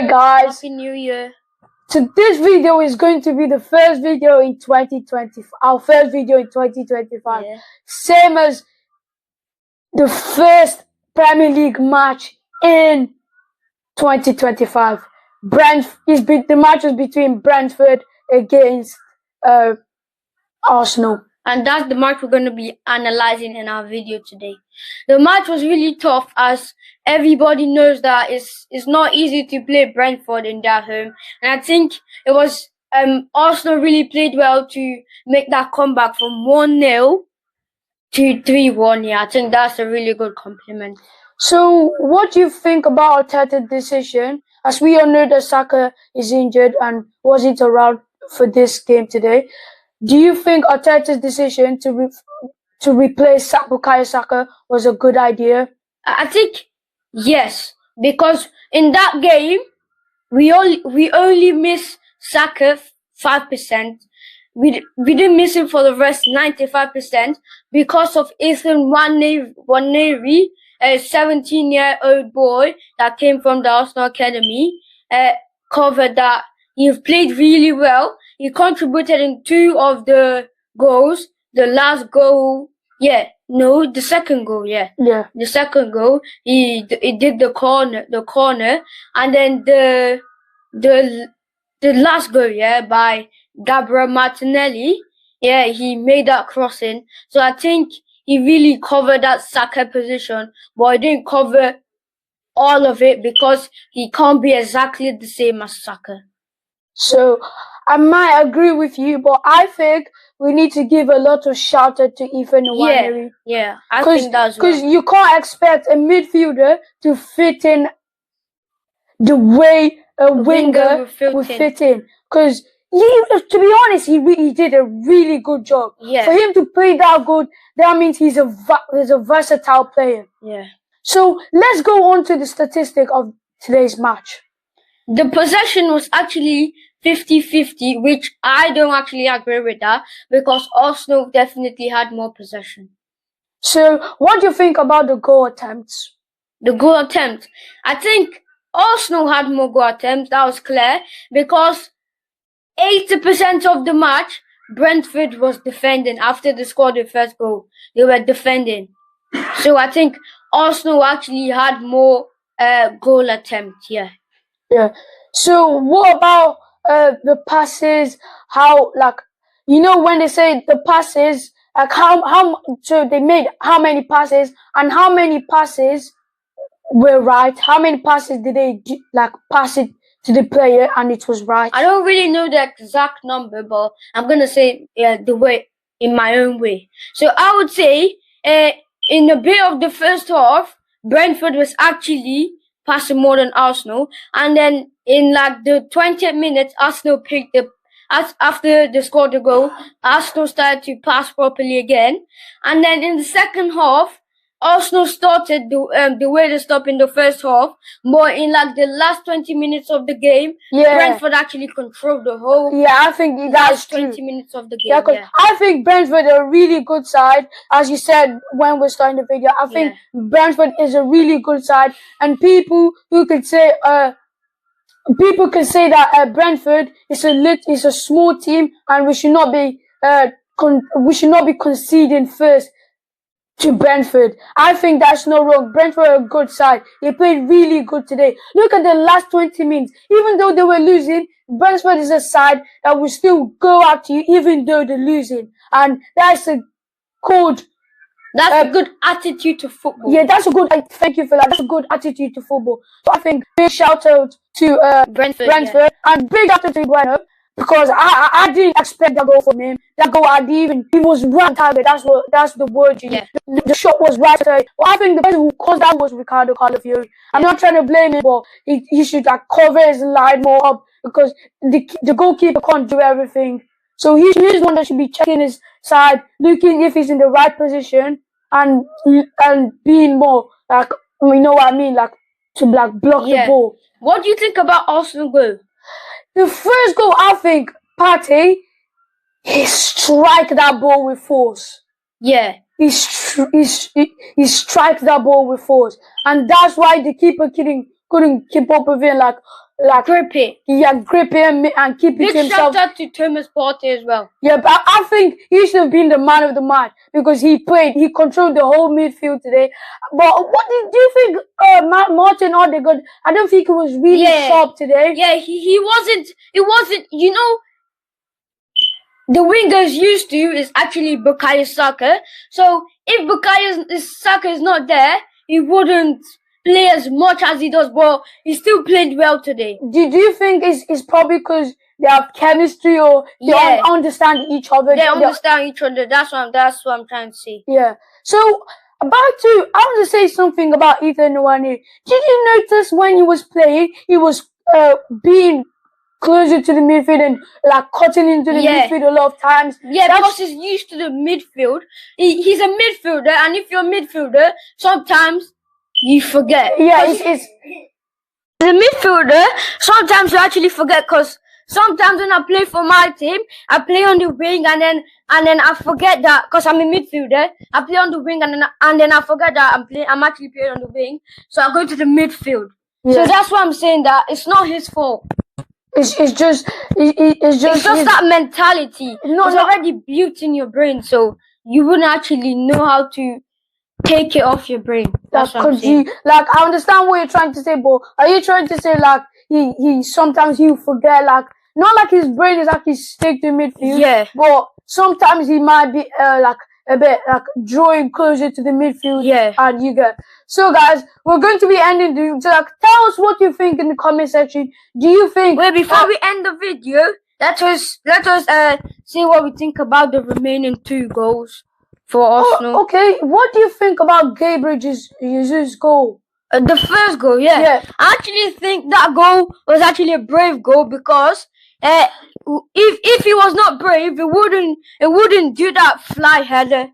Year, guys. Happy New Year. So this video is going to be the first video in 2020, our first video in 2025. Yeah. Same as the first Premier League match in 2025. The match was between Brentford against Arsenal. And that's the match we're going to be analyzing in our video today. The match was really tough, as everybody knows that it's not easy to play Brentford in their home. And I think it was Arsenal really played well to make that comeback from 1-0 to 3-1. Yeah, I think that's a really good compliment. So what do you think about Arteta's decision? As we all know that Saka is injured and wasn't around for this game today. Do you think Arteta's decision to replace Bukayo Saka was a good idea? I think yes, because in that game we only missed Saka 5%. We didn't miss him for the rest 95% because of Ethan Nwaneri, a 17-year-old boy that came from the Arsenal Academy. Covered that. He played really well. He contributed in 2 of the goals. The last goal, the second goal, the second goal. He did the corner, and then the last goal, by Gabriel Martinelli. Yeah, he made that crossing. So I think he really covered that Saka position, but he didn't cover all of it because he can't be exactly the same as Saka. So I might agree with you, but I think we need to give a lot of shout out to Ethan Nwaneri. Yeah, I think that's because you can't expect a midfielder to fit in the way a winger would fit in. Because to be honest, he really did a really good job. Yeah. For him to play that good, that means he's a versatile player. Yeah. So let's go on to the statistic of today's match. The possession was actually 50-50, which I don't actually agree with that, because Arsenal definitely had more possession. So what do you think about the goal attempts? The goal attempt, I think Arsenal had more goal attempts. That was clear, because 80% of the match, Brentford was defending. After they scored the first goal, they were defending. So I think Arsenal actually had more goal attempts. Yeah. So what about the passes? How, when they say the passes, so they made how many passes, and how many passes were right? How many passes did they pass it to the player and it was right? I don't really know the exact number, but I'm gonna say the way in my own way. So I would say in a bit of the first half, Brentford was actually passing more than Arsenal, and then in the 20th minutes, Arsenal picked up. After they scored the goal, Arsenal started to pass properly again, and then in the second half, Arsenal started the way they stopped in the first half, but in the last 20 minutes of the game, Brentford actually controlled the whole. Yeah, I think that's 20 minutes of the game. I think Brentford are a really good side, as you said when we're starting the video. I think Brentford is a really good side, and people can say that Brentford is a small team, and we should not be conceding first to Brentford. I think that's not wrong. Brentford are a good side. They played really good today. Look at the last 20 minutes. Even though they were losing, Brentford is a side that will still go after you even though they're losing. And that's a good attitude to football. Yeah, thank you for that. That's a good attitude to football. So I think big shout out to Brentford and big shout out to Bueno, because I didn't expect that goal from him. That goal, he was right target. That's the word you use. The shot was right target. Well, I think the person who caused that was Ricardo Calafiori. I'm not trying to blame him, but he should cover his line more up, because the goalkeeper can't do everything. So he's the one that should be checking his side, looking if he's in the right position, and being more you know what I mean, to block the ball. What do you think about Arsenal goal? The first goal, I think Partey, he strike that ball with force. Yeah. He strikes that ball with force, and that's why the keeper couldn't keep up with him, like Grip it. grip him and keep it Big to himself. shout out to Thomas Partey as well. Yeah, but I think he should have been the man of the match because he controlled the whole midfield today. But what do you think, Martin Odegaard? I don't think he was really sharp today. Yeah, he wasn't. It wasn't. You know, the wingers used to is actually Bukayo Saka. So if Bukayo Saka is not there, he wouldn't play as much as he does. But he still played well today. Do you think it's probably because they have chemistry or they understand each other? They understand each other. That's what I'm trying to say. Yeah. So I want to say something about Ethan Nwaneri. Did you notice when he was playing, he was being closer to the midfield and like cutting into the midfield a lot of times? Yeah, because he's used to the midfield. He's a midfielder, and if you're a midfielder, sometimes you forget. Yeah, it's the midfielder. Sometimes you actually forget because sometimes when I play for my team, I play on the wing and then I forget that because I'm a midfielder. I play on the wing and then I forget that I'm actually playing on the wing. So I go to the midfield. Yeah. So that's why I'm saying that it's not his fault. It's just that mentality. It's already built in your brain, so you wouldn't actually know how to take it off your brain. That's what I'm saying. Like, I understand what you're trying to say, but are you trying to say like he sometimes you forget, like not like his brain is actually stick to midfield, but sometimes he might be like a bit like drawing closer to the midfield, and you get. So guys, we're going to be ending the like, tell us what you think in the comment section. Do you think before we end the video, let us see what we think about the remaining 2 goals for Arsenal. Okay, what do you think about Gabriel Jesus' goal? The first goal, I actually think that goal was actually a brave goal because if he was not brave, it wouldn't do that fly header.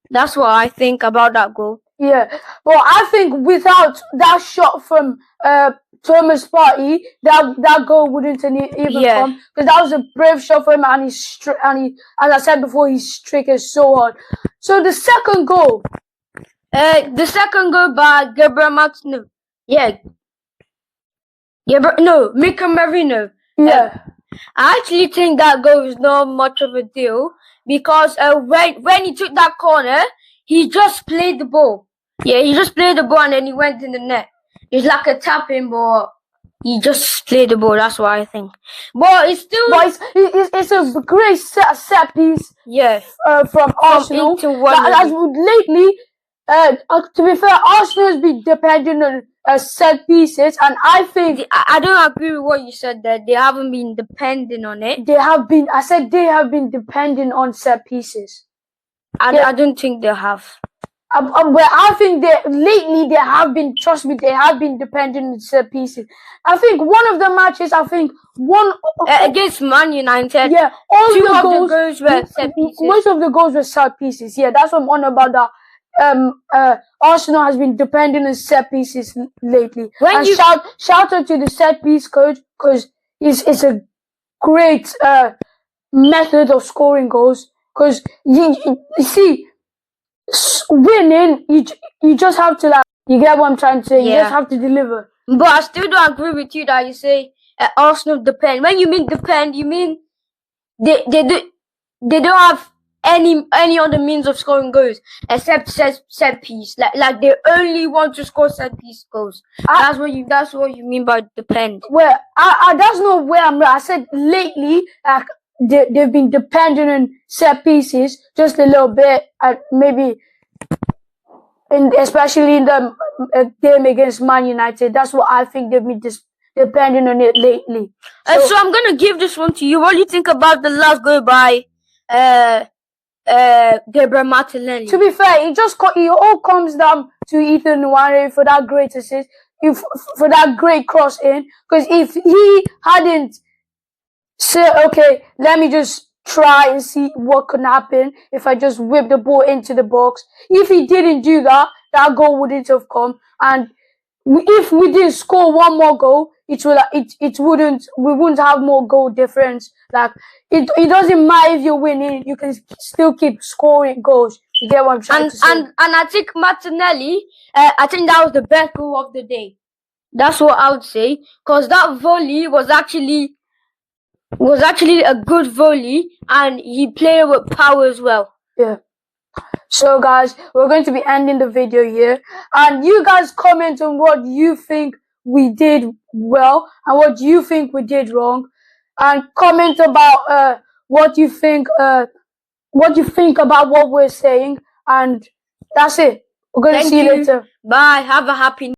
That's what I think about that goal. Yeah, well, I think without that shot from Thomas Partey, that goal wouldn't even come because that was a brave shot for him, and he, as I said before, he struck it so hard. So the second goal. The second goal by Gabriel Martinez. Mika Marino. Yeah. I actually think that goal is not much of a deal because when he took that corner, he just played the ball. Yeah, he just played the ball and then he went in the net. It's like a tapping, but he just played the ball. That's what I think. But it's still. But it's a great set piece. Yeah. From Arsenal. Lately. To be fair, Arsenal has been dependent on set pieces, and I think I don't agree with what you said there. They haven't been dependent on it. I said they have been dependent on set pieces. I don't think they have. But I think lately they have been. Trust me, they have been dependent on set pieces. I think one of the matches. Against Man United. Yeah, all two the of goals, the goals were set pieces. Most of the goals were set pieces. Yeah, that's what I'm on about. That Arsenal has been dependent on set pieces lately. Shout out to the set piece coach because it's a great method of scoring goals. Because you see, winning, you just have to you get what I'm trying to say. You just have to deliver. But I still don't agree with you that you say Arsenal depend. When you mean depend, you mean they don't have any other means of scoring goals except set piece. Like they only want to score set piece goals. That's what you mean by depend. Well, that's not where I'm. I said lately, they've been dependent on set pieces just a little bit, maybe, especially in the game against Man United. That's what I think they've been dependent on it lately. So I'm gonna give this one to you. What do you think about the last goal by Gabriel Martinelli? To be fair, it all comes down to Ethan Nwaneri for that great assist, for that great cross in. Because if he hadn't said, okay, let me just try and see what could happen if I just whip the ball into the box. If he didn't do that, that goal wouldn't have come. And if we didn't score one more goal, we wouldn't have more goal difference. Like it doesn't matter if you're winning, you can still keep scoring goals. You get what I'm trying to say? And I think Martinelli, I think that was the best goal of the day. That's what I would say. Because that volley was actually a good volley, and he played it with power as well. Yeah. So guys, we're going to be ending the video here, and you guys comment on what you think we did well and what you think we did wrong, and comment about what you think about what we're saying, and that's it. We're going to see you later. Bye. Have a happy